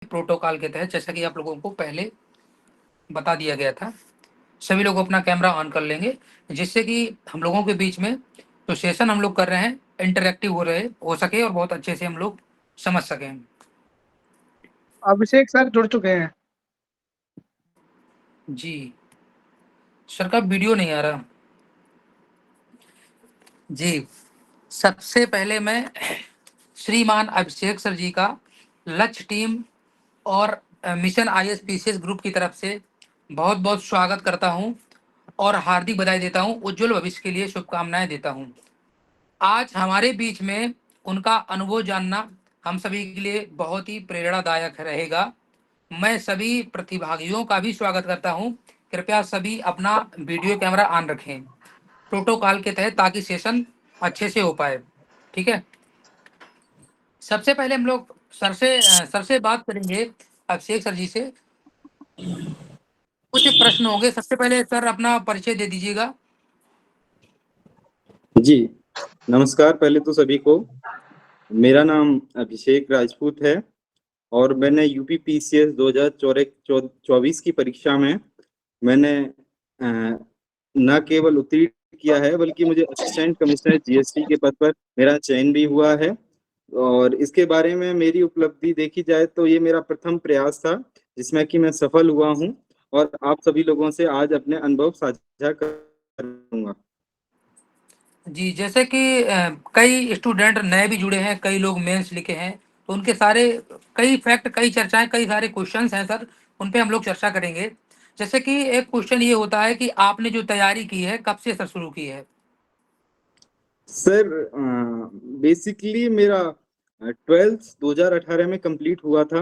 Protocol के तहत, जैसा कि आप लोगों को पहले बता दिया गया था, सभी लोग अपना कैमरा ऑन कर लेंगे, जिससे कि हम लोगों के बीच में जो सेशन हम लोग कर रहे हैं इंटरेक्टिव हो सके और बहुत अच्छे से हम लोग समझ सकें। अभिषेक सर जुड़ चुके हैं। जी सर का वीडियो नहीं आ रहा। जी सबसे पहले मैं श्रीमान अभिषेक सर जी का लक्ष्य टीम और मिशन ISPCS ग्रुप की तरफ से बहुत बहुत स्वागत करता हूं और हार्दिक बधाई देता हूं, उज्जवल भविष्य के लिए शुभकामनाएं देता हूं। आज हमारे बीच में उनका अनुभव जानना हम सभी के लिए बहुत ही प्रेरणादायक रहेगा। मैं सभी प्रतिभागियों का भी स्वागत करता हूं। कृपया सभी अपना वीडियो कैमरा ऑन रखें प्रोटोकॉल के तहत, ताकि सेशन अच्छे से हो पाए। ठीक है, सबसे पहले हम लोग सर से बात करेंगे, अभिषेक सर जी से कुछ प्रश्न होंगे। सबसे पहले सर अपना परिचय दे दीजिएगा। जी नमस्कार। पहले तो सभी को, मेरा नाम अभिषेक राजपूत है और मैंने UPPCS 2024 की परीक्षा में मैंने न केवल उत्तीर्ण किया है, बल्कि मुझे असिस्टेंट कमिश्नर GST के पद पर मेरा चयन भी हुआ है। और इसके बारे में मेरी उपलब्धि देखी जाए तो ये मेरा प्रथम प्रयास था, जिसमें कि मैं सफल हुआ हूँ और आप सभी लोगों से आज अपने अनुभव साझा करूंगा। जी, जैसे कि कई स्टूडेंट नए भी जुड़े हैं, कई लोग मेंस लिखे हैं, तो उनके सारे कई फैक्ट, कई चर्चाएं, कई सारे क्वेश्चंस हैं सर, उन पे हम लोग चर्चा करेंगे। जैसे कि एक क्वेश्चन ये होता है कि आपने जो तैयारी की है कब से सर शुरू की है? सर बेसिकली मेरा 12th 2018 में कंप्लीट हुआ था।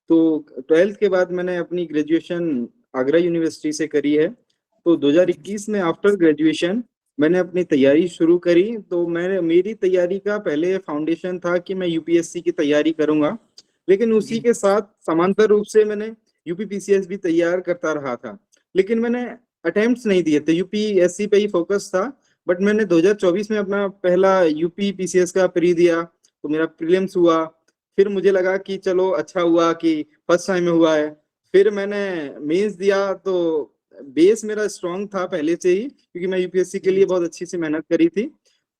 तो 12th के बाद मैंने अपनी ग्रेजुएशन आगरा यूनिवर्सिटी से करी है। तो 2021 में आफ्टर ग्रेजुएशन मैंने अपनी तैयारी शुरू करी। तो मेरी तैयारी का पहले फाउंडेशन था कि मैं UPSC की तैयारी करूंगा, लेकिन उसी जी के साथ समांतर रूप से मैंने UPPCS भी तैयार करता रहा था। लेकिन मैंने अटेम्प्ट्स नहीं दिए थे, UPSC पे ही फोकस था। बट मैंने 2024 में अपना पहला UPPCS का प्री दिया, तो मेरा प्रीलिम्स हुआ। फिर मुझे लगा कि चलो अच्छा हुआ कि फर्स्ट टाइम में हुआ है। फिर मैंने मेंस दिया, तो बेस मेरा स्ट्रांग था पहले से ही, क्योंकि मैं UPSC के लिए बहुत अच्छी सी मेहनत करी थी।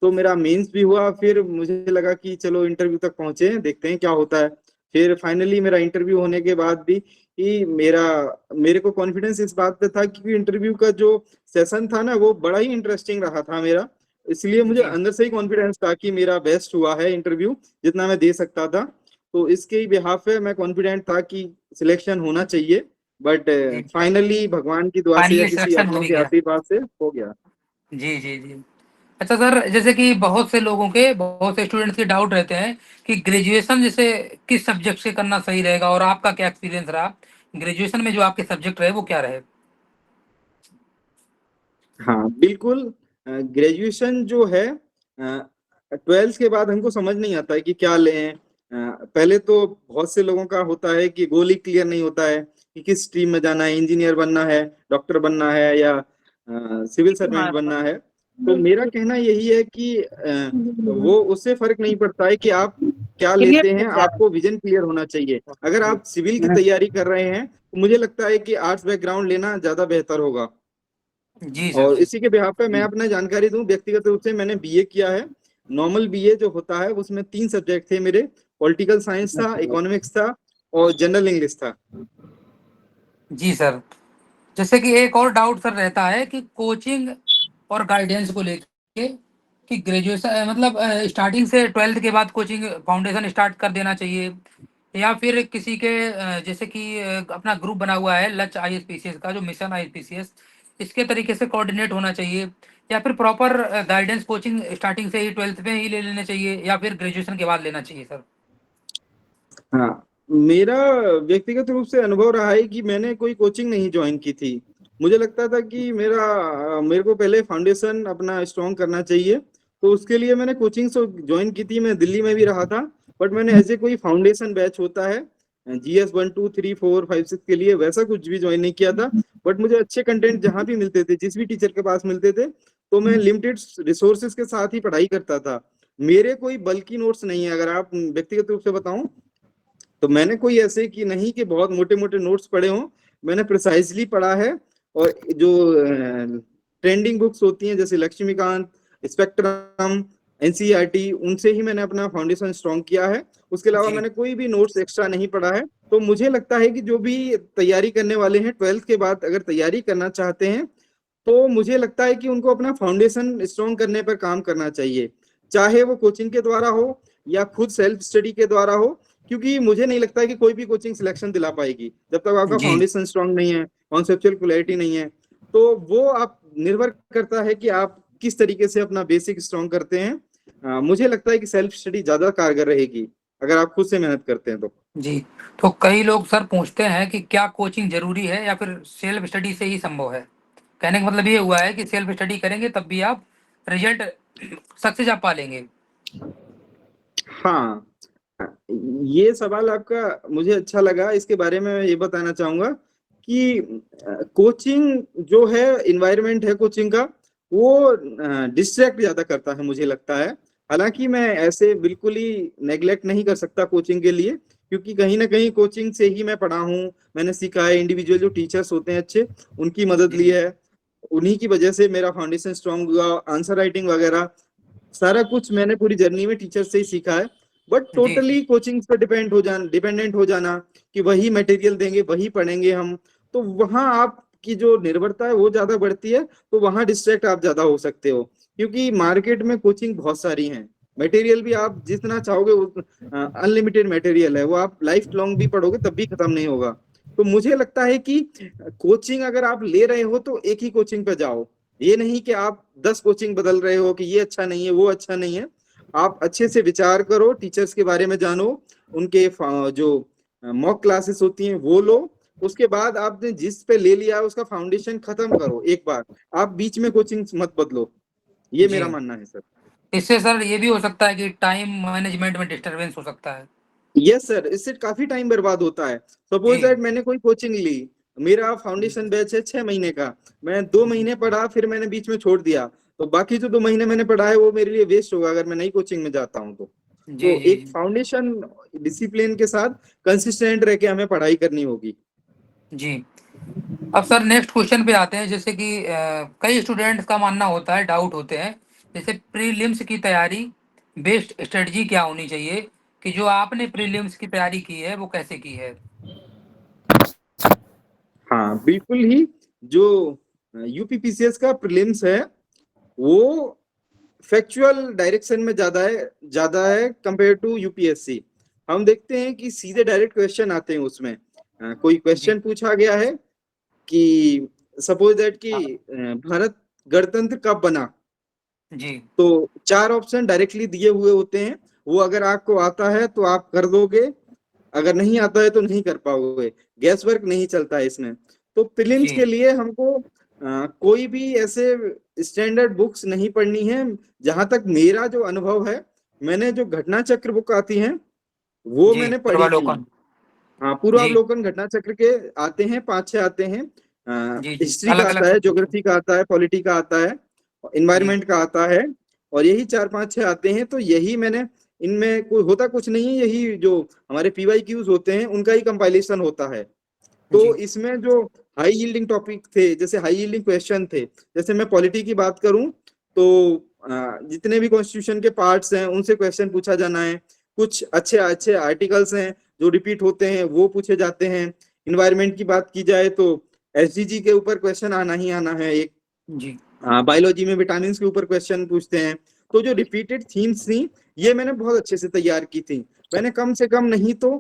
तो मेरा मेंस भी हुआ। फिर मुझे लगा कि चलो इंटरव्यू तक पहुंचे, देखते हैं क्या होता है। फिर फाइनली मेरा इंटरव्यू होने के बाद भी मेरे को कॉन्फिडेंस इस बात पे था, क्योंकि इंटरव्यू का जो सेशन था ना, वो बड़ा ही इंटरेस्टिंग रहा था मेरा। इसलिए मुझे जी अंदर से ही कॉन्फिडेंस था कि मेरा बेस्ट हुआ है इंटरव्यू, जितना मैं दे सकता था। तो इसके ही बिहाफ पे मैं कॉन्फिडेंट था कि सिलेक्शन होना चाहिए। बट जी फाइनली भगवान की दुआ से या फाइनली किसी सिलेक्शन आप हो लोगों भी के गया। आशीर्वाद से हो गया। जी जी जी। अच्छा सर, जैसे कि बहुत से स्टूडेंट्स के डाउट रहते हैं कि ग्रेजुएशन जैसे किस सब्जेक्ट से करना सही रहेगा, और आपका क्या एक्सपीरियंस रहा ग्रेजुएशन में, जो आपके सब्जेक्ट रहे वो क्या रहे? हाँ बिल्कुल। ग्रेजुएशन जो है, 12th के बाद हमको समझ नहीं आता है कि क्या लें। पहले तो बहुत से लोगों का होता है कि गोल ही क्लियर नहीं होता है कि किस स्ट्रीम में जाना है, इंजीनियर बनना है, डॉक्टर बनना है, या सिविल सर्वेंट बनना है। तो मेरा कहना यही है कि वो उससे फर्क नहीं पड़ता है कि आप क्या लेते हैं, आपको विजन क्लियर होना चाहिए। अगर आप सिविल की तैयारी कर रहे हैं तो मुझे लगता है कि आर्ट्स बैकग्राउंड लेना ज्यादा बेहतर होगा। जी सर। और इसी के बिहाफ पे मैं अपना जानकारी दूं, व्यक्तिगत रूप से मैंने BA किया है। नॉर्मल BA जो होता है उसमें 3 सब्जेक्ट थे मेरे, पॉलिटिकल साइंस था, इकोनॉमिक्स था और जनरल इंग्लिश था। जी सर, जैसे कि एक और डाउट सर रहता है कि कोचिंग और गाइडेंस को लेके, कि ग्रेजुएशन मतलब स्टार्टिंग से 12th के बाद कोचिंग फाउंडेशन स्टार्ट कर देना चाहिए, या फिर किसी के जैसे कि अपना ग्रुप बना हुआ है लक्ष्य ISPCS का, जो मिशन ISPCS, इसके तरीके से कोऑर्डिनेट होना चाहिए, या फिर प्रॉपर गाइडेंस कोचिंग स्टार्टिंग से ही 12th में ही ले लेना चाहिए, या फिर ग्रेजुएशन के बाद लेना चाहिए सर? हाँ, मेरा व्यक्तिगत रूप से अनुभव रहा है कि मैंने कोई कोचिंग नहीं ज्वाइन की थी। मुझे लगता था कि मेरे को पहले फाउंडेशन अपना स्ट्रॉन्ग करना चाहिए, तो उसके लिए मैंने कोचिंग से ज्वाइन की थी। मैं दिल्ली में भी रहा था, बट मैंने ऐसे कोई फाउंडेशन बैच होता है GS 1 2 3 4 5 6 के लिए, वैसा कुछ भी ज्वाइन नहीं किया था। बट मुझे अच्छे कंटेंट जहाँ भी मिलते थे, जिस भी टीचर के पास मिलते थे, तो मैं लिमिटेड रिसोर्सेज के साथ ही पढ़ाई करता था। मेरे कोई बल्कि नोट्स नहीं है। अगर आप व्यक्तिगत रूप से बताऊं तो मैंने कोई ऐसे कि नहीं कि बहुत मोटे मोटे नोट्स पढ़े हों, मैंने प्रिसाइजली पढ़ा है। और जो ट्रेंडिंग बुक्स होती हैं जैसे लक्ष्मीकांत, स्पेक्ट्रम, एनसीईआरटी, उनसे ही मैंने अपना फाउंडेशन स्ट्रॉन्ग किया है। उसके अलावा जी मैंने कोई भी नोट्स एक्स्ट्रा नहीं पढ़ा है। तो मुझे लगता है कि जो भी तैयारी करने वाले हैं 12th के बाद अगर तैयारी करना चाहते हैं, तो मुझे लगता है कि उनको अपना फाउंडेशन स्ट्रॉन्ग करने पर काम करना चाहिए, चाहे वो कोचिंग के द्वारा हो या खुद सेल्फ स्टडी के द्वारा हो। क्योंकि मुझे नहीं लगता है कि कोई भी कोचिंग सिलेक्शन दिला पाएगी जब तक आपका जी फाउंडेशन स्ट्रांग नहीं है, कॉन्सेप्चुअल क्लैरिटी नहीं है। तो वो आप निर्भर करता है कि आप किस तरीके से अपना बेसिक स्ट्रांग करते हैं। मुझे लगता है कि सेल्फ स्टडी ज्यादा कारगर रहेगी अगर आप खुद से मेहनत करते हैं तो। जी। तो कई लोग सर पूछते हैं कि क्या कोचिंग जरूरी है या फिर सेल्फ स्टडी से ही संभव है। कहने का मतलब ये हुआ है कि सेल्फ स्टडी करेंगे तब भी आप रिजल्ट सक्सेस आप पालेंगे। हाँ, ये सवाल आपका मुझे अच्छा लगा। इसके बारे में मैं ये बताना चाहूंगा कि कोचिंग जो है, इन्वायरमेंट है कोचिंग का, वो डिस्ट्रैक्ट ज्यादा करता है मुझे लगता है। हालांकि मैं ऐसे बिल्कुल ही नेग्लेक्ट नहीं कर सकता कोचिंग के लिए, क्योंकि कहीं ना कहीं कोचिंग से ही मैं पढ़ा हूँ, मैंने सीखा है। इंडिविजुअल जो टीचर्स होते हैं अच्छे, उनकी मदद ली जी है, उन्हीं की वजह से मेरा फाउंडेशन स्ट्रांग हुआ। आंसर राइटिंग वगैरह सारा कुछ मैंने पूरी जर्नी में टीचर से ही सीखा है। बट जी जी टोटली कोचिंग पर डिपेंडेंट हो जाना कि वही मटेरियल देंगे वही पढ़ेंगे हम, तो वहां आपकी जो निर्भरता है वो ज्यादा बढ़ती है। तो वहां डिस्ट्रैक्ट आप ज्यादा हो सकते हो, क्योंकि मार्केट में कोचिंग बहुत सारी हैं। मटेरियल भी आप जितना चाहोगे, अनलिमिटेड मटेरियल है, वो आप लाइफ लॉन्ग भी पढ़ोगे तब भी खत्म नहीं होगा। तो मुझे लगता है कि कोचिंग अगर आप ले रहे हो तो एक ही कोचिंग पे जाओ। ये नहीं कि आप 10 कोचिंग बदल रहे हो कि ये अच्छा नहीं है वो अच्छा नहीं है। आप अच्छे से विचार करो, टीचर्स के बारे में जानो, उनके जो मॉक क्लासेस होती हैं वो लो। उसके बाद आपने जिस पे ले लिया है उसका फाउंडेशन खत्म करो एक बार। आप बीच में कोचिंग मत बदलो, ये जी। मेरा मानना है सर। इससे सर ये भी हो सकता है कि टाइम मैनेजमेंट में डिस्टरबेंस हो सकता है। यस सर, इससे काफी टाइम बर्बाद होता है। जी सपोज दैट मैंने कोई कोचिंग ली, मेरा फाउंडेशन बैच है 6 महीने का, मैं 2 महीने पढ़ा फिर मैंने बीच में छोड़ दिया, तो बाकी जो 2 महीने मैंने पढ़ा है वो मेरे लिए वेस्ट होगा अगर मैं नई कोचिंग में जाता हूँ तो। जी तो जी एक फाउंडेशन डिसिप्लिन के साथ कंसिस्टेंट रह के हमें पढ़ाई करनी होगी। जी। अब सर नेक्स्ट क्वेश्चन पे आते हैं। जैसे कि कई स्टूडेंट्स का मानना होता है, डाउट होते हैं, जैसे प्रीलिम्स की तैयारी बेस्ट स्ट्रेटजी क्या होनी चाहिए, कि जो आपने प्रीलिम्स की तैयारी की है वो कैसे की है। हाँ बिल्कुल ही। जो यूपीपीसीएस का प्रीलिम्स है वो फैक्चुअल डायरेक्शन में ज्यादा है कंपेयर टू यूपीएससी। हम देखते हैं कि सीधे डायरेक्ट क्वेश्चन आते हैं उसमें। कोई जी क्वेश्चन पूछा गया है कि सपोज दैट कि हाँ भारत गणतंत्र कब बना, जी तो 4 ऑप्शन डायरेक्टली दिए हुए होते हैं। वो अगर आपको आता है तो आप कर दोगे, अगर नहीं आता है तो नहीं कर पाओगे। गैस वर्क नहीं चलता है इसमें। तो प्रीलिम्स जी के लिए हमको कोई भी ऐसे स्टैंडर्ड बुक्स नहीं पढ़नी है। जहां तक मेरा जो अनुभव है, मैंने जो घटना चक्र बुक आती है वो जी मैंने पढ़ी थी। पूर्वालोकन। हाँ, जी पूर्वावलोकन घटना चक्र के आते हैं, 5-6 आते हैं। जी जी हिस्ट्री का अलग अलग आता है, सब्जेक्ट। ज्योग्राफी का आता है, पॉलिटी का आता है, जी इन्वायरमेंट का आता है। और यही 4-5-6 आते हैं। तो यही मैंने, इनमें कोई होता कुछ नहीं है, यही जो हमारे पीवाईक्यूज होते हैं उनका ही कंपाइलेशन होता है। तो जी इसमें जो हाई यील्डिंग टॉपिक थे, जैसे हाई यील्डिंग क्वेश्चन थे, जैसे मैं पॉलिटी की बात करूं तो जितने भी कॉन्स्टिट्यूशन के पार्ट्स हैं उनसे क्वेश्चन पूछा जाना है। कुछ अच्छे अच्छे आर्टिकल्स हैं जो रिपीट होते हैं वो पूछे जाते हैं। इन्वायरमेंट की बात की जाए तो एसडीजी के ऊपर क्वेश्चन आना ही आना है एक। जी बायोलॉजी में विटामिन के ऊपर क्वेश्चन पूछते हैं। तो जो रिपीटेड थीम्स थी, ये मैंने बहुत अच्छे से तैयार की थी। मैंने कम से कम नहीं तो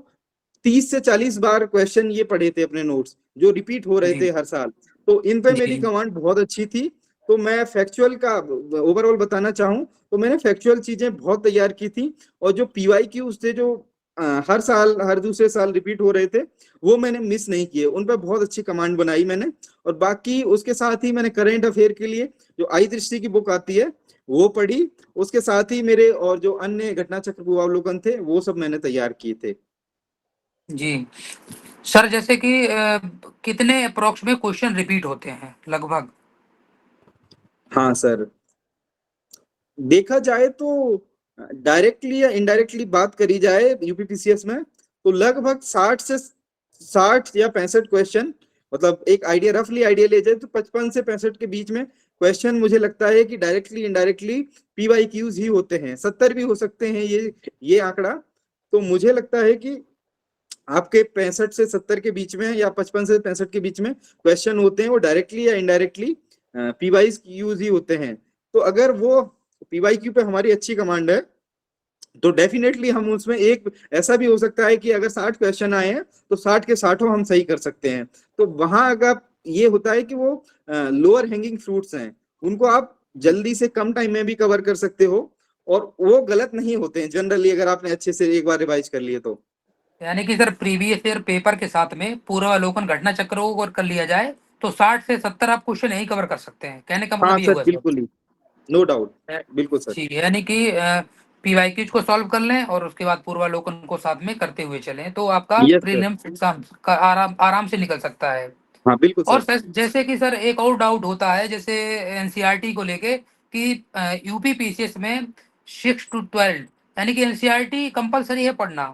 30 से 40 बार क्वेश्चन ये पढ़े थे अपने नोट्स, जो रिपीट हो रहे जी थे हर साल। तो इन पे मेरी जी कमांड बहुत अच्छी थी। तो मैं फैक्चुअल का ओवरऑल बताना चाहूँ तो मैंने फैक्चुअल चीजें बहुत तैयार की थी। और जो पीवाई क्यूज थे जो हर साल हर दूसरे साल रिपीट हो रहे थे, वो मैंने मिस नहीं किए। उन पर बहुत अच्छी कमांड बनाई मैंने। और बाकी उसके साथ ही मैंने करेंट अफेयर के लिए जो आई दृष्टि की बुक आती है वो पढ़ी। उसके साथ ही मेरे और जो अन्य घटना चक्र पूर्वावलोकन थे वो सब मैंने तैयार किए थे। जी। सर जैसे कि कितने अप्रोक्स में क्वेश्चन रिपीट होते हैं लगभग। हाँ सर, देखा जाए तो डायरेक्टली या इनडायरेक्टली बात करी जाए यूपीपीसीएस में, तो लगभग 60 या 65 क्वेश्चन, मतलब एक आइडिया, रफली आइडिया ले जाए तो 55 से 65 के बीच में क्वेश्चन मुझे लगता है कि डायरेक्टली इनडायरेक्टली पीवाईक्यूज ही होते हैं। 70 भी हो सकते हैं ये आंकड़ा। तो मुझे लगता है कि आपके 65 से 70 के बीच में या 55 से 65 के बीच में क्वेश्चन होते हैं, वो डायरेक्टली या इनडायरेक्टली पीवाईक्यूज ही होते हैं। तो अगर वो पीवाईक्यू पे हमारी अच्छी कमांड है तो डेफिनेटली हम उसमें एक ऐसा भी हो सकता है कि अगर 60 क्वेश्चन आए हैं तो 60 के 60 हम सही कर सकते हैं। तो वहां अगर ये होता है कि वो लोअर हैंगिंग फ्रूट्स हैं, उनको आप जल्दी से कम टाइम में भी कवर कर सकते हो, और वो गलत नहीं होते हैं जनरली, अगर आपने अच्छे से एक बार रिवाइज कर लिए तो। यानी कि सर प्रीवियस ईयर पेपर के साथ में पूर्वावलोकन घटना चक्र को अगर कर लिया जाए तो 60 से 70 आप क्वेश्चन यही कवर कर सकते हैं, कहने का हाँ मतलब ये सर, हुआ सर। बिल्कुल ही, नो डाउट, बिल्कुल सर। ठीक है, यानी कि पीवाईक्यूज को सॉल्व कर लें और उसके बाद पूर्वावलोकन को साथ में करते हुए चलें तो आपका यस सर। प्रीलिम्स एग्जाम का आराम आराम से निकल सकता है। हाँ बिल्कुल और सर। सर जैसे कि सर एक और डाउट होता है जैसे एनसीईआरटी को लेके कि यूपी पीसीएस में 6 to 12 यानी कि एनसीईआरटी कंपलसरी है पढ़ना।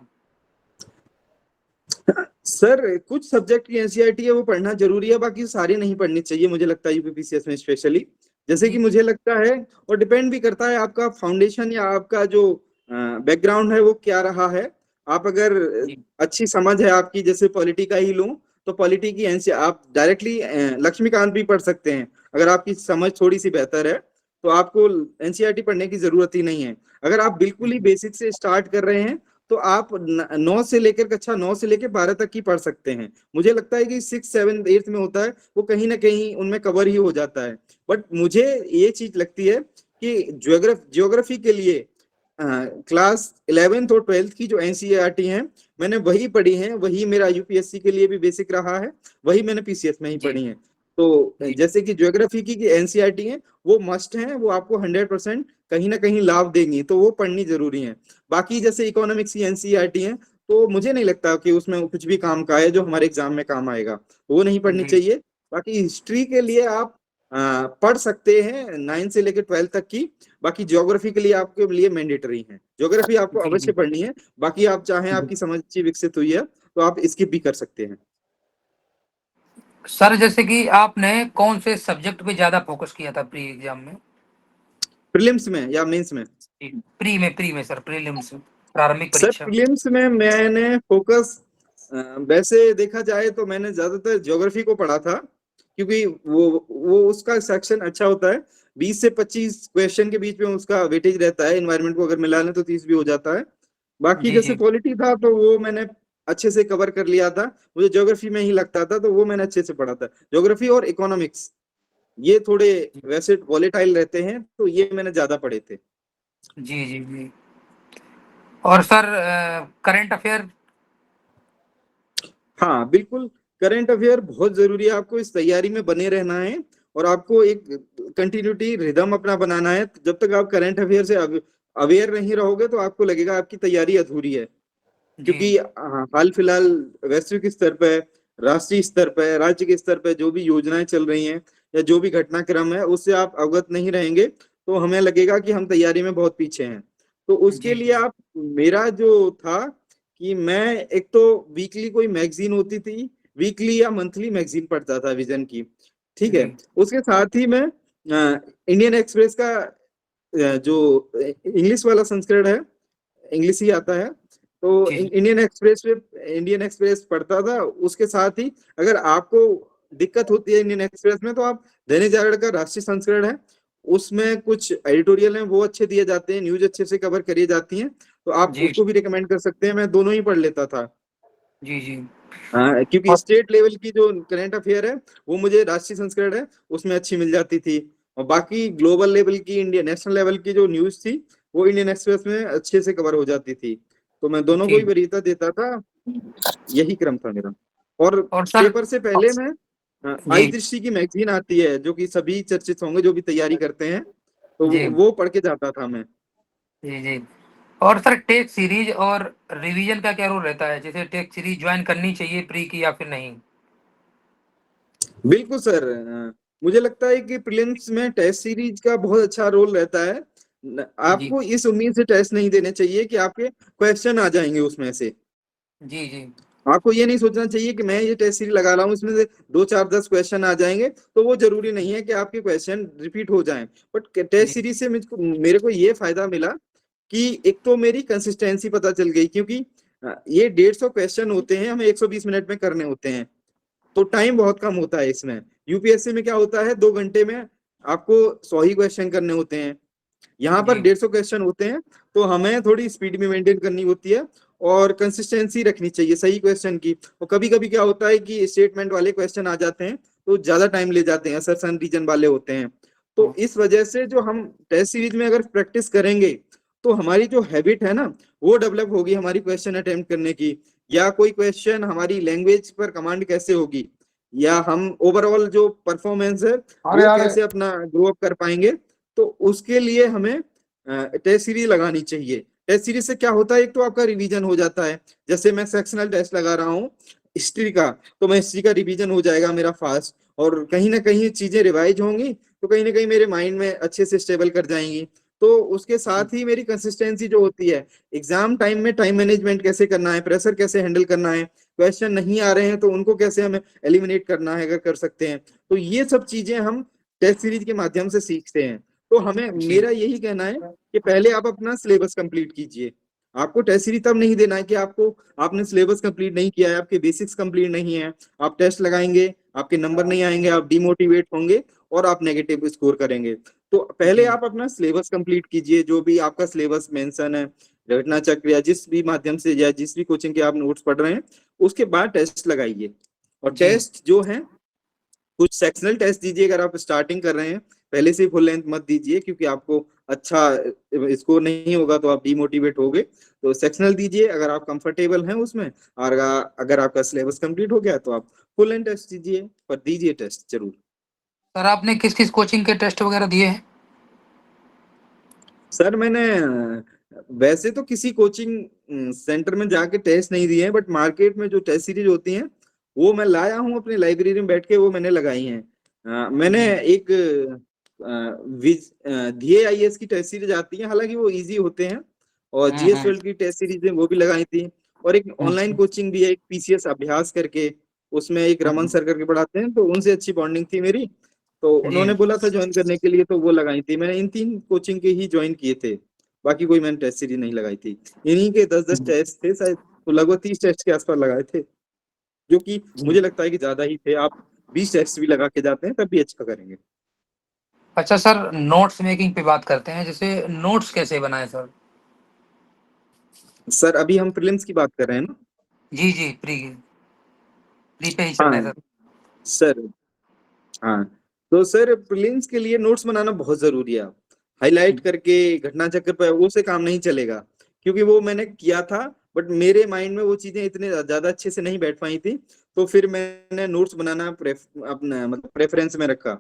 सर कुछ सब्जेक्ट की एनसीईआरटी है वो पढ़ना जरूरी है, बाकी सारी नहीं पढ़नी चाहिए मुझे लगता है यूपीपीसीएस में स्पेशली। जैसे कि जी मुझे लगता है, और डिपेंड भी करता है आपका फाउंडेशन या आपका जो बैकग्राउंड है वो क्या रहा है। आप अगर जी अच्छी समझ है आपकी, जैसे पॉलिटी का ही लूं तो पॉलिटी की एनसी आप डायरेक्टली लक्ष्मीकांत भी पढ़ सकते हैं। अगर आपकी समझ थोड़ी सी बेहतर है तो आपको एनसीईआरटी पढ़ने की जरूरत ही नहीं है। अगर आप बिल्कुल ही बेसिक से स्टार्ट कर रहे हैं तो आप 9 से लेकर कक्षा 9 से लेकर 12 तक की पढ़ सकते हैं। मुझे लगता है कि 6, 7, 8 में होता है वो कहीं ना कहीं उनमें कवर ही हो जाता है। बट मुझे ये चीज लगती है कि ज्योग्राफी के लिए क्लास 11th और 12th की जो एनसीईआरटी है मैंने वही पढ़ी है, वही मेरा यूपीएससी के लिए भी बेसिक रहा है, वही मैंने पीसीएस में ही जी पढ़ी है। तो जी जैसे कि ज्योग्राफी की एनसीईआरटी है वो मस्ट है, वो आपको 100% कहीं ना कहीं लाभ देंगी, तो वो पढ़नी जरूरी है। बाकी जैसे इकोनॉमिक्स की एनसीईआरटी है तो मुझे नहीं लगता कि उसमें कुछ भी काम का है जो हमारे एग्जाम में काम आएगा, वो नहीं पढ़नी जी चाहिए। बाकी हिस्ट्री के लिए आप पढ़ सकते हैं 9 से लेकर 12 तक की। बाकी ज्योग्राफी के लिए आपके लिए मैंडेटरी है, ज्योग्राफी आपको जी अवश्य जी पढ़नी है। बाकी आप चाहें, जी। आपकी समझ अच्छी विकसित हुई है तो आप स्किप भी कर सकते हैं। सर जैसे कि आपने कौन से सब्जेक्ट पे ज्यादा फोकस किया था प्री एग्जाम में? प्रीलिम्स में या मेंस में? प्री में सर, प्रीलिम्स में, प्रारंभिक सर परीक्षा। प्रीलिम्स में मैंने फोकस, वैसे देखा जाए तो मैंने ज्यादातर ज्योग्राफी को पढ़ा था, क्योंकि वो उसका सेक्शन अच्छा होता है। 20 से 25 क्वेश्चन के बीच में उसका वेटेज रहता है, इन्वायरमेंट को अगर मिला लें तो 30 भी हो जाता है। बाकी जी जैसे जी पॉलिटी था तो वो मैंने अच्छे से कवर कर लिया था, मुझे ज्योग्राफी में ही लगता था तो वो मैंने अच्छे से पढ़ा था। ज्योग्राफी और इकोनॉमिक्स ये थोड़े वैसे वॉलेटाइल रहते हैं तो ये मैंने ज्यादा पढ़े थे। जी जी जी। और सर करंट अफेयर? हाँ बिल्कुल, करंट अफेयर बहुत जरूरी है, आपको इस तैयारी में बने रहना है और आपको एक कंटिन्यूटी रिदम अपना बनाना है। जब तक आप करंट अफेयर से अवेयर नहीं रहोगे तो आपको लगेगा आपकी तैयारी अधूरी है। जी क्योंकि हाल फिलहाल वैश्विक स्तर पर, राष्ट्रीय स्तर पर, राज्य के स्तर पर जो भी योजनाएं चल रही हैं या जो भी घटनाक्रम है उससे आप अवगत नहीं रहेंगे तो हमें लगेगा कि हम तैयारी में बहुत पीछे हैं। तो उसके जी लिए जी आप, मेरा जो था कि मैं एक तो वीकली कोई मैगजीन होती थी, वीकली या मंथली मैगजीन पढ़ता था विजन की, ठीक है। जी उसके साथ ही मैं इंडियन एक्सप्रेस का जो इंग्लिश वाला संस्करण है, इंग्लिश ही आता है, तो जी इंडियन एक्सप्रेस पढ़ता था। उसके साथ ही अगर आपको दिक्कत होती है इंडियन एक्सप्रेस में तो आप दैनिक जागरण का राष्ट्रीय संस्करण है, उसमें कुछ एडिटोरियल हैं वो अच्छे दिए जाते हैं, न्यूज अच्छे से कवर करी जाती हैं, तो आप जी उसको भी रिकमेंड कर सकते हैं। मैं दोनों ही पढ़ लेता था। जी जी। हाँ, क्योंकि और स्टेट लेवल की जो करंट अफेयर है वो मुझे राष्ट्रीय संस्करण है उसमें अच्छी मिल जाती थी, और बाकी ग्लोबल लेवल की, इंडिया नेशनल लेवल की जो न्यूज थी वो इंडियन एक्सप्रेस में अच्छे से कवर हो जाती थी। तो मैं दोनों को जी। ही वरीयता देता था, यही क्रम था मेरा। और और सर पेपर से पहले मैं आई जी दृष्टि की मैगजीन आती है जो कि सभी चर्चित होंगे जो भी तैयारी करते हैं, तो जी वो पढ़ के जाता था मैं। जी जी। और सर टेक सीरीज और रिवीजन का क्या रोल रहता है, जैसे टेक सीरीज ज्वाइन करनी चाहिए प्री की या फिर नहीं? बिल्कुल सर, मुझे लगता है कि प्रीलिम्स में टेस्ट सीरीज का बहुत अच्छा रोल रहता है। जी आपको इस उम्मीद से टेस्ट नहीं देने चाहिए कि आपके क्वेश्चन आ जाएंगे उसमें से। जी जी आपको ये नहीं सोचना चाहिए कि मैं ये टेस्ट सीरीज लगा रहा हूँ, इसमें से 2 4 10 क्वेश्चन आ जाएंगे, तो वो जरूरी नहीं है कि आपके क्वेश्चन रिपीट हो जाएं। बट टेस्ट जी सीरीज से मुझको मेरे को ये फायदा मिला कि एक तो मेरी कंसिस्टेंसी पता चल गई, क्योंकि ये 150 क्वेश्चन होते हैं, हमें 120 मिनट में करने होते हैं, तो टाइम बहुत कम होता है इसमें। यूपीएससी में क्या होता है, 2 घंटे में आपको 100 ही क्वेश्चन करने होते हैं, यहाँ पर जी 150 क्वेश्चन होते हैं, तो हमें थोड़ी स्पीड भी मेंटेन करनी होती है और कंसिस्टेंसी रखनी चाहिए सही क्वेश्चन की। और कभी कभी क्या होता है कि स्टेटमेंट वाले क्वेश्चन आ जाते हैं, तो ज्यादा टाइम ले जाते हैं, असरसन रीजन वाले होते हैं। तो इस वजह से जो हम टेस्ट सीरीज में अगर प्रैक्टिस करेंगे, तो हमारी जो हैबिट है ना, वो डेवलप होगी हमारी क्वेश्चन अटेम्प्ट करने की, या कोई क्वेश्चन हमारी लैंग्वेज पर कमांड कैसे होगी, या हम ओवरऑल जो परफॉर्मेंस है अरे वो अरे कैसे अपना ग्रो अप कर पाएंगे। तो उसके लिए हमें टेस्ट सीरीज लगानी चाहिए। टेस्ट सीरीज से क्या होता है, एक तो आपका रिवीजन हो जाता है। जैसे मैं सेक्शनल टेस्ट लगा रहा हूँ हिस्ट्री का, तो मैं हिस्ट्री का रिवीजन हो जाएगा मेरा फास्ट, और कहीं ना कहीं चीजें रिवाइज होंगी, तो कहीं ना कहीं मेरे माइंड में अच्छे से स्टेबल कर जाएंगी। तो उसके साथ ही मेरी कंसिस्टेंसी जो होती है, एग्जाम टाइम में टाइम मैनेजमेंट कैसे करना है, प्रेशर कैसे हैंडल करना है, क्वेश्चन नहीं आ रहे हैं तो उनको कैसे हमें एलिमिनेट करना है अगर कर सकते हैं, तो ये सब चीजें हम टेस्ट सीरीज के माध्यम से सीखते हैं। तो हमें, जी मेरा यही कहना है कि पहले आप अपना सिलेबस कंप्लीट कीजिए। आपको टेस्ट सीरीज तब नहीं देना है कि आपको, आपने सिलेबस कंप्लीट नहीं किया है, आपके बेसिक्स कंप्लीट नहीं है, आप टेस्ट लगाएंगे, आपके नंबर नहीं आएंगे, आप डिमोटिवेट होंगे और आप नेगेटिव स्कोर करेंगे। तो पहले जी आप अपना सिलेबस कंप्लीट कीजिए, जो भी आपका सिलेबस मेंशन है घटना चक्र या जिस भी माध्यम से या जिस भी कोचिंग के आप नोट्स पढ़ रहे हैं, उसके बाद टेस्ट लगाइए। और जी टेस्ट जो है, कुछ सेक्शनल टेस्ट दीजिए अगर आप स्टार्टिंग कर रहे हैं, पहले से फुल लेंथ मत दीजिए, क्योंकि आपको अच्छा स्कोर नहीं होगा तो आप डिमोटिवेट होगे। तो सेक्शनल दीजिए अगर आप कंफर्टेबल हैं उसमें, और अगर आपका सिलेबस कंप्लीट हो गया तो आप फुल लेंथ टेस्ट दीजिए, पर दीजिए टेस्ट जरूर। सर, आपने किस किस कोचिंग के टेस्ट वगैरह दिए हैं? सर मैंने वैसे तो किसी कोचिंग सेंटर में जाके टेस्ट नहीं दिए हैं, बट मार्केट में जो टेस्ट सीरीज होती हैं वो मैं लाया हूँ अपनी लाइब्रेरी में बैठ के, वो मैंने लगाई हैं। मैंने जी एक धीए आईएएस की टेस्ट सीरीज आती है, हालांकि वो इजी होते हैं, और जीएस हम्म वर्ल्ड की टेस्ट सीरीज है वो भी लगाई थी। और एक ऑनलाइन हम्म कोचिंग भी है, एक पीसीएस अभ्यास करके, उसमें एक रमन हम्म, सर करके पढ़ाते हैं, तो उनसे अच्छी बॉन्डिंग थी मेरी, तो जी उन्होंने बोला था ज्वाइन करने के लिए, तो वो लगाई थी मैंने। इन 3 कोचिंग के ही ज्वाइन किए थे, बाकी कोई मैंने टेस्ट सीरीज नहीं लगाई थी। इन्हीं के 10 10 टेस्ट थे शायद, तो लगभग 30 टेस्ट के आसपास लगाए थे, जो कि जी। मुझे लगता है कि ज्यादा ही थे। आप 20 टेस्ट भी लगा के जाते हैं तब भी अच्छा करेंगे। अच्छा सर, नोट्स मेकिंग पे बात करते हैं। जैसे नोट्स कैसे बनाए सर? सर अभी हम प्रीलिम्स की बात कर रहे हैं ना। जी जी, प्री प्री पे ही चल रहे हैं हाँ सर। सर, हाँ, तो सर प्रीलिम्स के लिए नोट्स बनाना बहुत जरूरी है। हाईलाइट करके घटना चक्र पर वो से काम नहीं चलेगा, क्योंकि वो मैंने किया था, बट मेरे माइंड में वो चीजें इतने ज्यादा अच्छे से नहीं बैठ पाई थी, तो फिर मैंने नोट्स बनाना अपना मतलब प्रेफरेंस में रखा।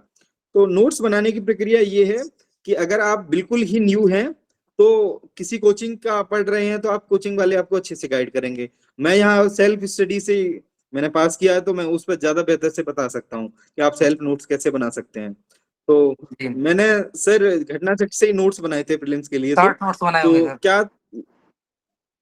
तो नोट्स बनाने की प्रक्रिया ये है कि अगर आप बिल्कुल ही न्यू हैं, तो किसी कोचिंग का पढ़ रहे हैं, तो आप कोचिंग वाले आपको अच्छे से गाइड करेंगे। मैं यहाँ सेल्फ स्टडी से मैंने पास किया है, तो मैं उस पर ज्यादा बेहतर से बता सकता हूँ कि आप सेल्फ नोट्स कैसे बना सकते हैं। तो जी, मैंने सर घटना चक्र से ही नोट्स बनाए थे प्रीलिम्स के लिए। शॉर्ट नोट्स बनाए होंगे तो सर। क्या,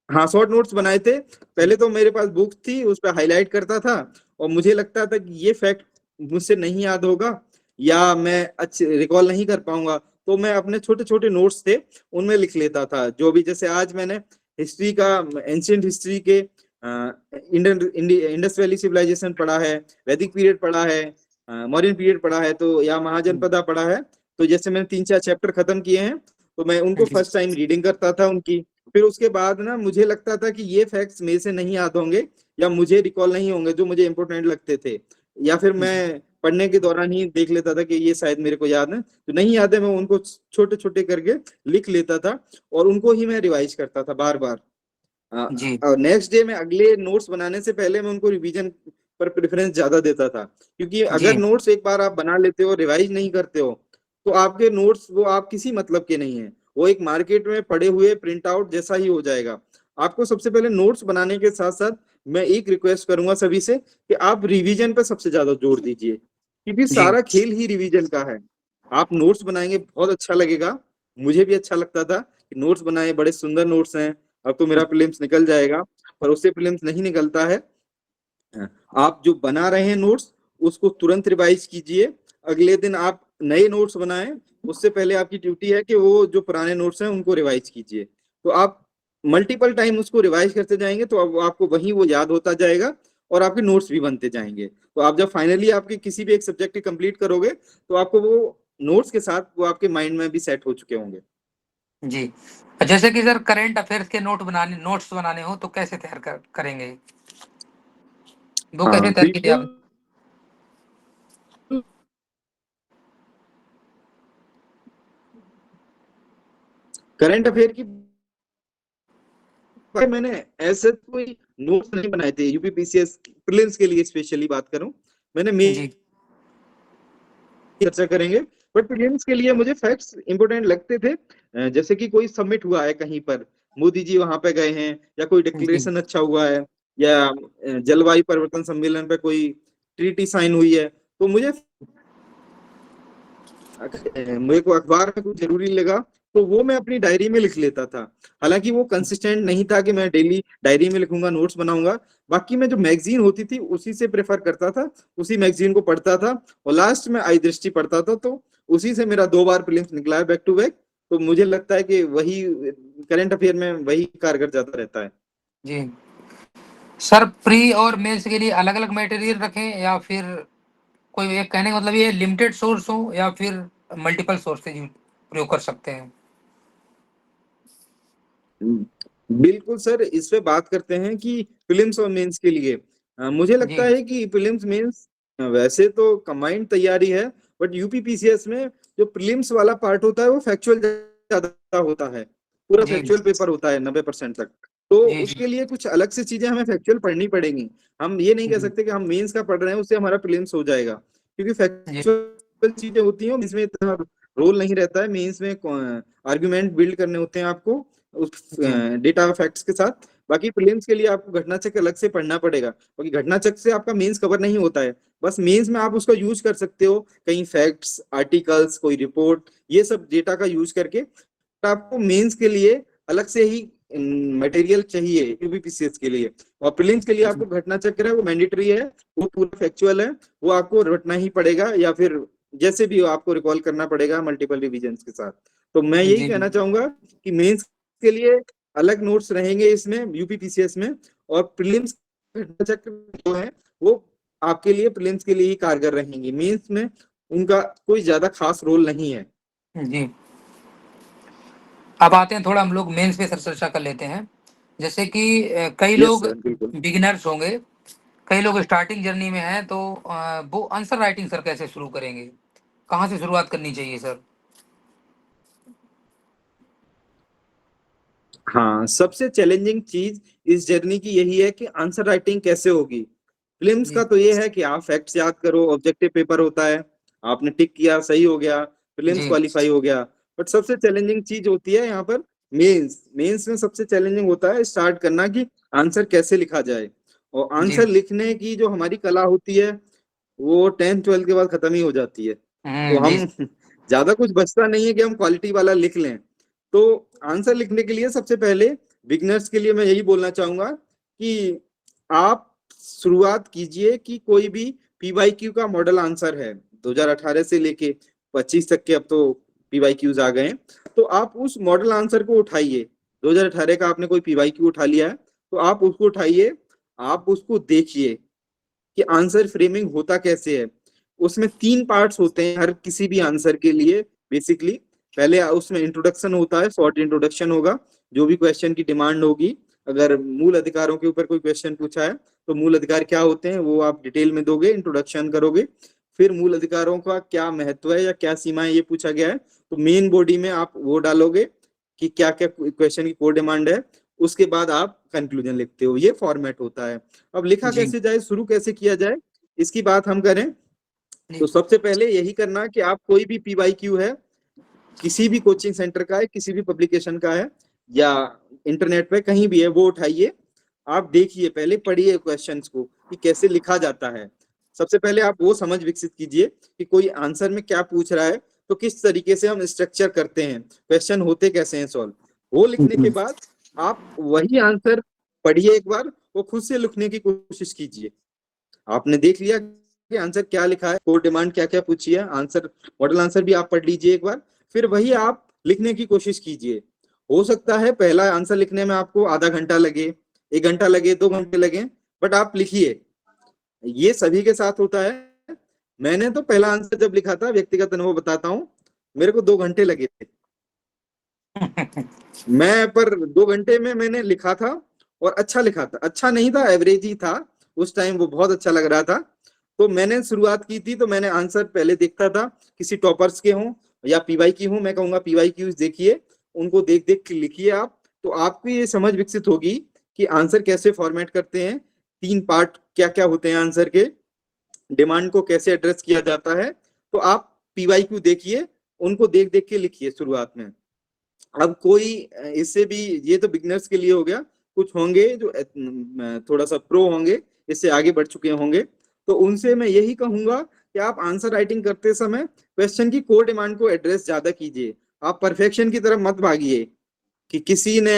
हाँ शॉर्ट नोट्स बनाए थे। पहले तो मेरे पास बुक थी, उस पर हाईलाइट करता था, और मुझे लगता था कि ये फैक्ट मुझसे नहीं याद होगा या मैं अच्छे रिकॉल नहीं कर पाऊंगा, तो मैं अपने छोटे छोटे नोट्स थे उनमें लिख लेता था। जो भी, जैसे आज मैंने हिस्ट्री का, एंशियंट हिस्ट्री के इंडियन इंडस वैली सिविलाइजेशन पढ़ा है, वैदिक पीरियड पढ़ा है, मॉडर्न पीरियड पढ़ा है, तो या महाजनपदा पढ़ा है। तो जैसे मैंने 3 4 चैप्टर खत्म किए हैं, तो मैं उनको जी फर्स्ट टाइम रीडिंग करता था उनकी। फिर उसके बाद ना मुझे लगता था कि ये फैक्ट्स मेरे से नहीं याद होंगे या मुझे रिकॉल नहीं होंगे जो मुझे इंपॉर्टेंट लगते थे, या फिर जी मैं पढ़ने के दौरान ही देख लेता था कि ये शायद मेरे को याद है, तो नहीं याद है, मैं उनको छोटे छोटे करके लिख लेता था, और उनको ही मैं रिवाइज करता था बार बार। जी और नेक्स्ट डे में अगले नोट्स बनाने से पहले मैं उनको रिवीजन पर प्रेफरेंस ज्यादा देता था, क्योंकि अगर जी नोट्स एक बार आप बना लेते हो, रिवाइज नहीं करते हो, तो आपके नोट्स वो आप किसी मतलब के नहीं है, वो एक मार्केट में पड़े हुए प्रिंट आउट जैसा ही हो जाएगा। आपको सबसे पहले नोट्स बनाने के साथ साथ मैं एक रिक्वेस्ट करूंगा सभी से कि आप रिवीजन पे सबसे ज्यादा जोर दीजिए, क्योंकि जी सारा खेल ही रिवीजन का है। आप नोट्स बनाएंगे बहुत अच्छा लगेगा, मुझे भी अच्छा लगता था कि नोट्स बनाए, बड़े सुंदर नोट्स हैं, अब तो मेरा प्रीलिम्स निकल जाएगा। पर उससे प्रीलिम्स नहीं निकलता है। आप जो बना रहे हैं नोट्स उसको तुरंत रिवाइज कीजिए, अगले दिन आप नए नोट्स बनाएं, उससे पहले आपकी ड्यूटी है कि वो जो पुराने नोट्स हैं उनको रिवाइज कीजिए। तो आप मल्टीपल टाइम उसको रिवाइज करते जाएंगे तो अब आपको वही वो याद होता जाएगा और आपके नोट्स भी बनते जाएंगे। तो आप जब फाइनली आपके किसी भी एक सब्जेक्ट कंप्लीट करोगे तो आपको वो नोट्स के साथ वो आपके माइंड में भी सेट हो चुके होंगे। जी। जैसे कि सर करंट अफेयर्स के नोट्स बनाने हो तो कैसे करेंगे? वो कैसे हाँ तैयार कीजिए बिल्कुल, आप? करंट अफेयर की मैंने ऐसे कोई नोट्स नहीं बनाए थे यूपीपीसीएस प्रीलिम्स के लिए, स्पेशली बात करूं मैंने जी, चर्चा करेंगे। बट प्रीलिम्स के लिए मुझे फैक्ट्स इंपॉर्टेंट लगते थे, जैसे कि कोई सबमिट हुआ है कहीं पर, मोदी जी वहां पे गए हैं, या कोई जी, डिक्लेरेशन अच्छा हुआ है, या जलवायु परिवर्तन सम्मेलन पे कोई ट्रीटी साइन हुई है, तो मेरे को अखबार में कुछ जरूरी लगा तो वो मैं अपनी डायरी में लिख लेता था। हालांकि वो कंसिस्टेंट नहीं था कि मैं डेली डायरी में लिखूंगा, नोट्स बनाऊंगा। बाकी मैं जो मैगजीन होती थी उसी से प्रेफर करता था, उसी मैगजीन को पढ़ता था, और लास्ट में आई दृष्टि पढ़ता था, तो उसी से मेरा 2 बार प्रीलिम्स निकला है बैक टू बैक। तो मुझे लगता है कि वही करंट अफेयर में वही कारगर ज्यादा रहता है। जी। सर प्री और मेंस के लिए अलग-अलग मटेरियल रखें या फिर कोई एक, कहने का मतलब ये लिमिटेड सोर्स हो या फिर मल्टीपल सोर्सेज प्रयोग कर सकते हैं? बिल्कुल सर, इस पे बात करते हैं कि प्रीलिम्स और मेंस के लिए मुझे लगता जी, है कि प्रीलिम्स मेंस वैसे तो कंबाइंड तैयारी है, बट यूपीपीसीएस में जो प्रीलिम्स वाला पार्ट होता है वो फैक्चुअल ज्यादा होता है, पूरा जी, फैक्चुअल पेपर होता है 90% तक। तो जी, जी, उसके लिए कुछ अलग से चीजें हमें फैक्चुअल पढ़नी पड़ेंगी। हम ये नहीं कह जी, सकते कि हम मेंस का पढ़ रहे हैं उससे हमारा प्रीलिम्स हो जाएगा, क्योंकि जी, फैक्चुअल चीजें होती हैं इसमें इतना रोल नहीं रहता है। मेंस में आर्ग्यूमेंट बिल्ड करने होते हैं आपको उस जी, डेटा फैक्ट्स के साथ। बाकी प्रीलिम्स के लिए आपको घटना चक्र अलग से पढ़ना पड़ेगा, क्योंकि घटना चक्र से आपका मेंस कवर नहीं होता है। बस मेंस में आप उसका यूज कर सकते हो कहीं फैक्ट्स, आर्टिकल्स, कोई रिपोर्ट, ये सब डेटा का यूज करके। तो आपको मेंस के लिए अलग से ही मटेरियल चाहिए यूपीपीसीएस के लिए। और प्रीलिम्स के लिए जी, आपको घटना चक्र है वो मैंडेटरी है, वो पूरा फैक्चुअल है, वो आपको रटना ही पड़ेगा, या फिर जैसे भी हो आपको रिकॉल करना पड़ेगा मल्टीपल रिविजन के साथ। तो मैं यही जी, कहना चाहूंगा कि मेंस के लिए अलग नोट्स रहेंगे इसमें यूपीपीसीएस में, और प्रीलिम्स चक्र जो है वो आपके लिए प्रीलिम्स के लिए ही कारगर रहेंगी, मेंस में उनका कोई ज्यादा खास रोल नहीं है। जी। अब आते हैं, थोड़ा हम लोग मेंस पे चर्चा कर लेते हैं। जैसे कि कई यस लोग सर, बिल्कुल। बिगिनर्स होंगे, कई लोग स्टार्टिंग जर्नी में हैं, तो वो आंसर राइटिंग सर कैसे शुरू करेंगे? कहाँ से शुरुआत करनी चाहिए सर? हाँ, सबसे चैलेंजिंग चीज इस जर्नी की यही है कि आंसर राइटिंग कैसे होगी। फिल्म्स का जी, तो ये है कि आप फैक्ट्स याद करो, ऑब्जेक्टिव पेपर होता है, आपने टिक किया सही हो गया, फिल्म्स जी, क्वालिफाई हो गया। बट सबसे चैलेंजिंग चीज होती है यहाँ पर मेंस। मेंस में सबसे चैलेंजिंग होता है स्टार्ट करना कि आंसर कैसे लिखा जाए। और जी। आंसर लिखने की जो हमारी कला होती है वो 10th 12th के बाद खत्म ही हो जाती है। तो जी, हम ज्यादा कुछ बचता नहीं है कि हम क्वालिटी वाला लिख लें। तो आंसर लिखने के लिए सबसे पहले बिगनर्स के लिए मैं यही बोलना चाहूंगा कि आप शुरुआत कीजिए कि कोई भी पीवाईक्यू का मॉडल आंसर है 2018 से लेके 25 तक के, अब तो पीवाईक्यूज आ गए हैं। तो आप उस मॉडल आंसर को उठाइए, 2018 का आपने कोई पीवाईक्यू उठा लिया है तो आप उसको उठाइए, आप उसको देखिए कि आंसर फ्रेमिंग होता कैसे है। उसमें 3 पार्ट्स होते हैं हर किसी भी आंसर के लिए बेसिकली। पहले उसमें इंट्रोडक्शन होता है, शॉर्ट इंट्रोडक्शन होगा, जो भी क्वेश्चन की डिमांड होगी। अगर मूल अधिकारों के ऊपर कोई क्वेश्चन पूछा है तो मूल अधिकार क्या होते हैं वो आप डिटेल में दोगे, इंट्रोडक्शन करोगे। फिर मूल अधिकारों का क्या महत्व है या क्या सीमाएं ये पूछा गया है, तो मेन बॉडी में आप वो डालोगे कि क्या क्या क्वेश्चन की कोर डिमांड है। उसके बाद आप कंक्लूजन लिखते हो, ये फॉर्मेट होता है। अब लिखा जी, कैसे जाए, शुरू कैसे किया जाए, इसकी बात हम करें जी, तो सबसे पहले यही करना कि आप कोई भी पीवाईक्यू है, किसी भी कोचिंग सेंटर का है, किसी भी पब्लिकेशन का है, या इंटरनेट पे कहीं भी है, वो उठाइए, आप देखिए, पहले पढ़िए क्वेश्चंस को कि कैसे लिखा जाता है। सबसे पहले आप वो समझ विकसित कीजिए कि कोई आंसर में क्या पूछ रहा है, तो किस तरीके से हम स्ट्रक्चर करते हैं, क्वेश्चन होते कैसे हैं सॉल्व। वो लिखने के बाद आप वही आंसर पढ़िए एक बार, वो खुद से लिखने की कोशिश कीजिए। आपने देख लिया कि आंसर क्या लिखा है, कोड डिमांड क्या क्या पूछी है, आंसर मॉडल आंसर भी आप पढ़ लीजिए एक बार, फिर वही आप लिखने की कोशिश कीजिए। हो सकता है पहला आंसर लिखने में आपको आधा घंटा लगे, 1 घंटा लगे, 2 घंटे लगे, बट आप लिखिए। ये सभी के साथ होता है। मैंने तो पहला आंसर जब लिखा था, व्यक्तिगत अनुभव बताता हूँ, मेरे को 2 घंटे लगे थे। मैं पर 2 घंटे में मैंने लिखा था, और अच्छा लिखा था, अच्छा नहीं था, एवरेज ही था। उस टाइम वो बहुत अच्छा लग रहा था। तो मैंने शुरुआत की थी, तो मैंने आंसर पहले देखता था, किसी टॉपर्स के हों या पीवाई की हूं, मैं कहूंगा पीवाई की देखिए, उनको देख देख के लिखिए आप, तो आपको ये समझ विकसित होगी कि आंसर कैसे फॉर्मेट करते हैं, 3 पार्ट क्या क्या होते हैं आंसर के, डिमांड को कैसे एड्रेस किया जाता है। तो आप पीवाईक्यू देखिए, उनको देख देख के लिखिए शुरुआत में। अब कोई इससे भी, ये तो बिगनर्स के लिए हो गया, कुछ होंगे जो थोड़ा सा प्रो होंगे, इससे आगे बढ़ चुके होंगे, तो उनसे मैं यही कहूंगा कि आप आंसर राइटिंग करते समय क्वेश्चन की कोर डिमांड को एड्रेस ज्यादा कीजिए। आप परफेक्शन की तरफ मत भागिए कि किसी ने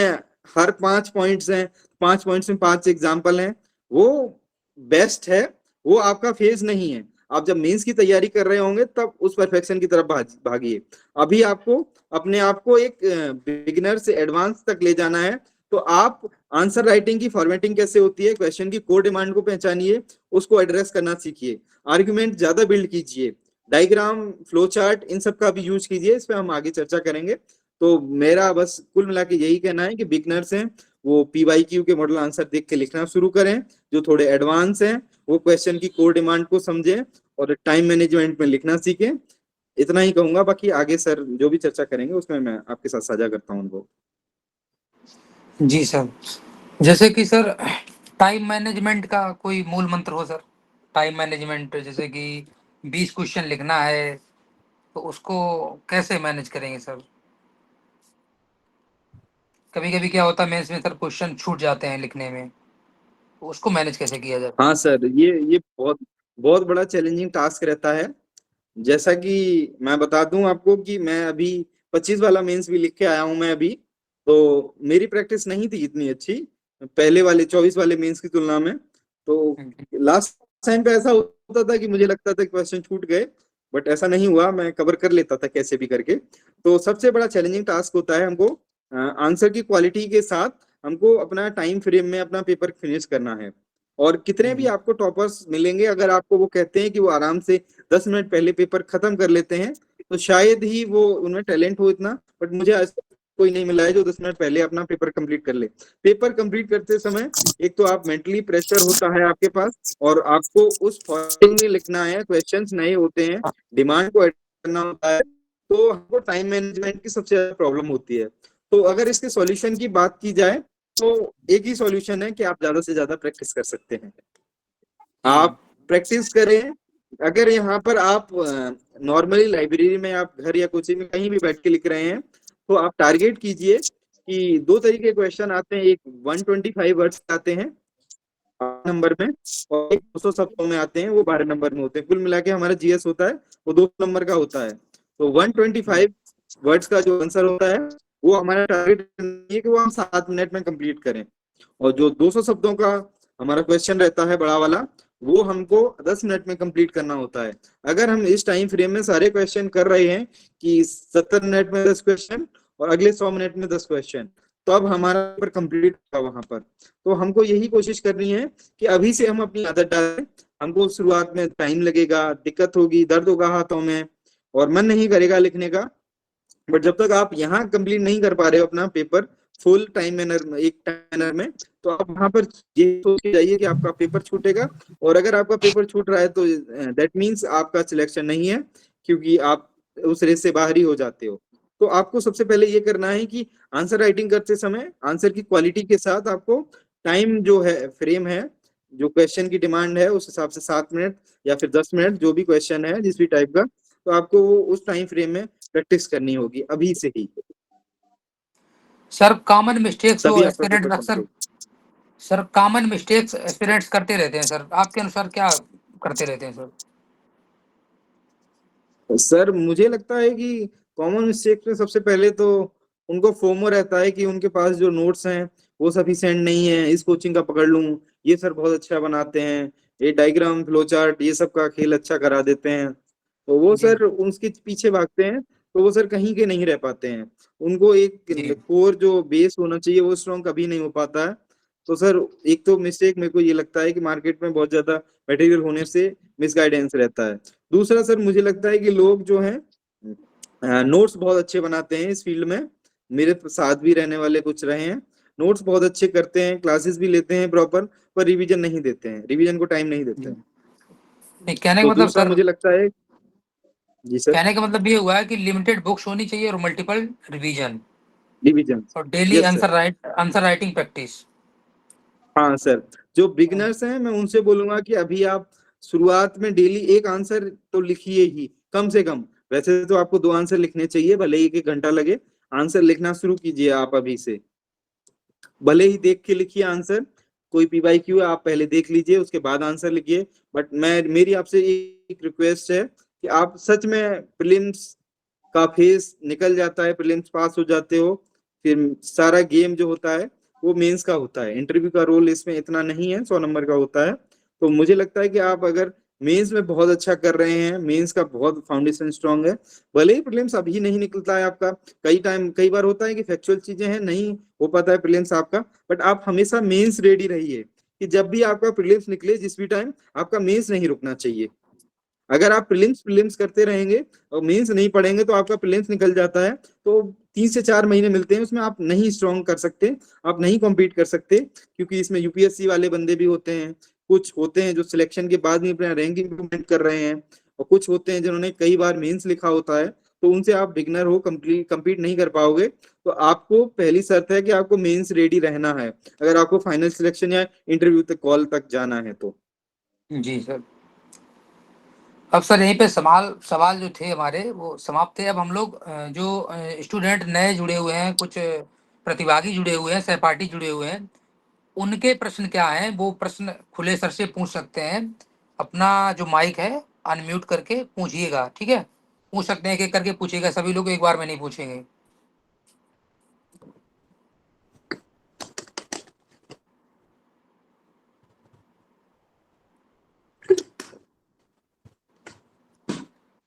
हर 5 पॉइंट्स हैं, 5 पॉइंट्स में 5 एग्जाम्पल हैं, वो बेस्ट है, वो आपका फेज नहीं है। आप जब मेंस की तैयारी कर रहे होंगे तब उस परफेक्शन की तरफ भागिए। अभी आपको अपने आप को एक बिगिनर से एडवांस तक ले जाना है, तो आप आंसर राइटिंग की फॉर्मेटिंग कैसे होती है, क्वेश्चन की कोर डिमांड को पहचानिए, उसको एड्रेस करना सीखिए, आर्ग्यूमेंट ज्यादा बिल्ड कीजिए, डायग्राम, फ्लो चार्ट, इन सब का भी यूज कीजिए। इस पे हम आगे चर्चा करेंगे। तो मेरा बस कुल मिला के यही कहना है कि बिगनर्स हैं वो पीवाईक्यू के मॉडल आंसर देख के लिखना शुरू करें, जो थोड़े एडवांस हैं वो क्वेश्चन की कोर डिमांड को समझें और टाइम मैनेजमेंट में लिखना सीखें। इतना ही कहूंगा, बाकी आगे सर जो भी चर्चा करेंगे उसमें मैं आपके साथ साझा करता हूँ उनको। जी सर, जैसे कि सर टाइम मैनेजमेंट का कोई मूल मंत्र हो सर। टाइम मैनेजमेंट जैसे कि 20 क्वेश्चन लिखना है, तो उसको कैसे मैनेज करेंगे सर? कभी कभी क्या होता है मेंस में सर, क्वेश्चन छूट जाते हैं लिखने में, तो उसको मैनेज कैसे किया जाता है? हाँ सर, ये बहुत बहुत बड़ा चैलेंजिंग टास्क रहता है। जैसा कि मैं बता दूं आपको कि मैं अभी 25 वाला मेंस भी लिख के आया हूं मैं अभी, तो मेरी प्रैक्टिस नहीं थी इतनी अच्छी पहले वाले 24 वाले मेंस की तुलना में। तो लास्ट टाइम पे ऐसा होता था कि मुझे लगता था क्वेश्चन छूट गए, बट ऐसा नहीं हुआ, मैं कवर कर लेता था कैसे भी करके। तो सबसे बड़ा चैलेंजिंग टास्क होता है हमको आंसर की क्वालिटी के साथ हमको अपना टाइम फ्रेम में अपना पेपर फिनिश करना है। और कितने भी आपको टॉपर्स मिलेंगे, अगर आपको वो कहते हैं कि वो आराम से 10 मिनट पहले पेपर खत्म कर लेते हैं, तो शायद ही वो उनमें टैलेंट हो इतना, बट मुझे आज तक कोई नहीं मिला है जो 10 मिनट पहले अपना पेपर कंप्लीट कर ले। पेपर कंप्लीट करते समय एक तो आप मेंटली प्रेशर होता है आपके पास, और आपको उस फॉर्मेट में लिखना है, क्वेश्चंस नए होते हैं, डिमांड को करना होता है, तो हमको टाइम मैनेजमेंट की सबसे ज्यादा प्रॉब्लम होती है। तो अगर इसके सॉल्यूशन की बात की जाए, तो एक ही सॉल्यूशन है कि आप ज्यादा से ज्यादा प्रैक्टिस कर सकते हैं। आप प्रैक्टिस करें। अगर यहाँ पर आप नॉर्मली लाइब्रेरी में, आप घर या कोचिंग में कहीं भी बैठ के लिख रहे हैं, तो आप टारगेट कीजिए कि 2 तरीके क्वेश्चन आते हैं, एक 125 वर्ड्स आते हैं 8 नंबर में, और एक 200 शब्दों में आते हैं, वो 12 नंबर में होते हैं। कुल मिला के हमारा जीएस होता है वो 2 नंबर का होता है। तो 125 वर्ड्स का जो आंसर होता है, वो हमारा टारगेट है कि वो हम 7 मिनट में कंप्लीट करें। और जो 200 शब्दों का हमारा क्वेश्चन रहता है बड़ा वाला, वो हमको 10 मिनट में कंप्लीट करना होता है। अगर हम इस टाइम फ्रेम में सारे क्वेश्चन कर रहे हैं कि 70 मिनट में 10 क्वेश्चन और अगले 100 मिनट में 10 क्वेश्चन, तो अब हमारा पेपर कंप्लीट होगा वहां पर। तो हमको यही कोशिश करनी है कि अभी से हम अपनी आदत डालें। हमको शुरुआत में टाइम लगेगा, दिक्कत होगी, दर्द होगा हाथों में, और मन नहीं करेगा लिखने का, बट जब तक आप यहाँ कंप्लीट नहीं कर पा रहे हो अपना पेपर फुल टाइम मैनर में, एक टाइम मैनर में, तो आप वहां पर ये सोच के जाइए कि आपका पेपर छूटेगा। और अगर आपका पेपर छूट रहा है तो दैट मीन्स आपका सिलेक्शन नहीं है, क्योंकि आप उस रेस से बाहर ही हो जाते हो। तो आपको सबसे पहले ये करना है कि आंसर राइटिंग करते समय आंसर की क्वालिटी के साथ आपको टाइम जो है फ्रेम है, जो क्वेश्चन की डिमांड है उस हिसाब से 7 मिनट या फिर 10 मिनट, जो भी क्वेश्चन है जिस भी टाइप का, तो आपको उस टाइम फ्रेम में प्रैक्टिस करनी होगी अभी से ही, सर कॉमन मिस्टेक्स वो तभी आपका एस्पिरेंट्स पेपर अक्सर, complete. Sir common mistakes aspirants करते रहते हैं सर, आपके अनुसार क्या करते रहते हैं सर? सर मुझे लगता है कि कॉमन मिस्टेक में सबसे पहले तो उनको फोमो रहता है कि उनके पास जो नोट्स हैं वो सफिशिएंट नहीं है, इस कोचिंग का पकड़ लूं, ये सर बहुत अच्छा बनाते हैं, ये डायग्राम फ्लो चार्ट ये सब का खेल अच्छा करा देते हैं, तो वो जी सर उसके पीछे भागते हैं, तो वो सर कहीं के नहीं रह पाते हैं। उनको एक जी कोर जो बेस होना चाहिए वो स्ट्रॉन्ग कभी नहीं हो पाता है। तो सर एक तो मिस्टेक मेरे को ये लगता है कि मार्केट में बहुत ज्यादा मटेरियल होने से मिसगाइडेंस रहता है। दूसरा सर मुझे लगता है कि लोग जो हैं नोट्स बहुत अच्छे बनाते हैं इस फील्ड में, मेरे साथ भी रहने वाले कुछ रहे हैं, नोट्स बहुत अच्छे करते हैं, क्लासेस भी लेते हैं प्रॉपर, पर रिवीजन नहीं देते हैं, रिवीजन को टाइम नहीं देते जी। हैं। नहीं, कहने का तो मतलब दूसरा सर, मुझे लगता है, जी सर, कहने का मतलब ये हुआ है कि लिमिटेड बुक्स होनी चाहिए और मल्टीपल रिवीजन रिवीजन, और daily yes sir. Answer writing practice. हाँ सर, जो बिगनर्स हैं मैं उनसे बोलूंगा कि अभी आप शुरुआत में डेली एक आंसर तो लिखिए ही कम से कम। वैसे तो आपको 2 आंसर लिखने चाहिए, भले ही 1 1 घंटा लगे, आंसर लिखना शुरू कीजिए आप अभी से। भले ही देख के लिखिए आंसर, कोई पीवाईक्यू है आप पहले देख लीजिए उसके बाद आंसर लिखिए। बट मैं मेरी आपसे एक रिक्वेस्ट है कि आप सच में प्रीलिम्स का फेस निकल जाता है, प्रीलिम्स पास हो जाते हो, फिर सारा गेम जो होता है वो मेंस का होता है, इंटरव्यू का रोल इसमें इतना नहीं है, 100 नंबर का होता है। तो मुझे लगता है कि आप अगर मेंस में बहुत अच्छा कर रहे हैं, मेंस का बहुत फाउंडेशन स्ट्रांग है, भले ही प्रीलिम्स अभी नहीं निकलता है आपका, कई बार होता है कि फैक्चुअल चीजें हैं, नहीं हो पाता है प्रीलिम्स आपका, बट आप हमेशा मेंस रेडी रहिए कि जब भी आपका प्रीलिम्स निकले जिस भी टाइम, आपका मेंस नहीं रुकना चाहिए। अगर आप प्रीलिम्स प्रीलिम्स करते रहेंगे और मेंस नहीं पढ़ेंगे तो आपका प्रीलिम्स निकल जाता है, तो 3 से 4 महीने मिलते हैं उसमें आप नहीं स्ट्रॉन्ग कर सकते, आप नहीं कॉम्पीट कर सकते, क्योंकि इसमें यूपीएससी वाले बंदे भी होते हैं, कुछ होते हैं जो सिलेक्शन के बाद भी अपना रैंक इंप्रूवमेंट कर रहे हैं, और कुछ होते हैं जिन्होंने कई बार मेंस लिखा होता है, तो उनसे आप बिगनर हो, कंप्लीट कम्पीट नहीं कर पाओगे। तो आपको पहली शर्त है कि आपको मेंस रेडी रहना है, अगर आपको फाइनल सिलेक्शन या इंटरव्यू तक कॉल तक जाना है तो। जी सर। अब सर यहीं पे सवाल सवाल जो थे हमारे वो समाप्त थे। अब हम लोग जो स्टूडेंट नए जुड़े हुए हैं, कुछ प्रतिभागी जुड़े हुए हैं, सहपाठी जुड़े हुए हैं, उनके प्रश्न क्या हैं वो प्रश्न खुले सर से पूछ सकते हैं। अपना जो माइक है अनम्यूट करके पूछिएगा, ठीक है? पूछ सकते हैं, एक एक करके पूछिएगा, सभी लोग एक बार में नहीं पूछेंगे।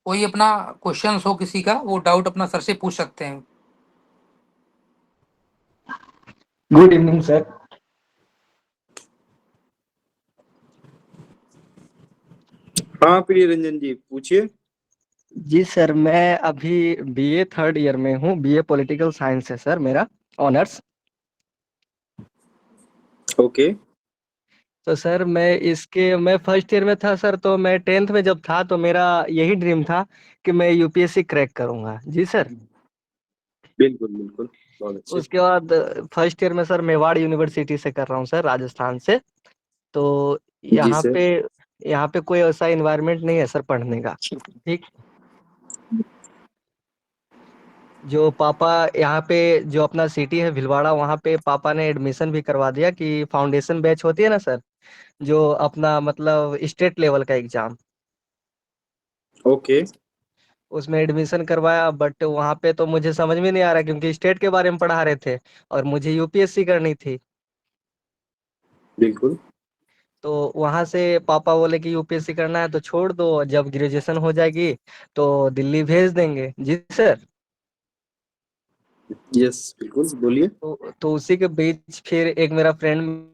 कोई अपना क्वेश्चन हो किसी का, वो डाउट अपना सर से पूछ सकते हैं। Good evening sir. हाँ प्रिय रंजन जी पूछिए। जी सर, मैं अभी बीए थर्ड ईयर में हूँ, बीए पॉलिटिकल साइंस है सर मेरा ऑनर्स। ओके। तो सर मैं फर्स्ट ईयर में था सर, तो मैं 10th में जब था तो मेरा यही ड्रीम था कि मैं यूपीएससी क्रैक करूंगा। जी सर। बिल्कुल बिल्कुल, बहुत अच्छे। उसके बाद फर्स्ट ईयर में सर मेवाड़ यूनिवर्सिटी से कर रहा हूँ सर, राजस्थान से। तो जी यहाँ सर। पे यहाँ पे कोई ऐसा इन्वायरमेंट नहीं है सर पढ़ने का। ठीक। जो पापा यहाँ पे जो अपना सिटी है भीलवाड़ा, वहाँ पे पापा ने एडमिशन भी करवा दिया कि फाउंडेशन बैच होती है ना सर, जो अपना मतलब स्टेट लेवल का एग्जाम, ओके। उसमें एडमिशन करवाया। बट वहाँ पे तो मुझे समझ में नहीं आ रहा क्योंकि स्टेट के बारे में पढ़ा रहे थे और मुझे यूपीएससी करनी थी। बिल्कुल। तो वहां से पापा बोले कि यूपीएससी करना है तो छोड़ दो, जब ग्रेजुएशन हो जाएगी तो दिल्ली भेज देंगे। जी सर। यस बिल्कुल, बोलिए। तो उसी के बीच फिर एक मेरा फ्रेंड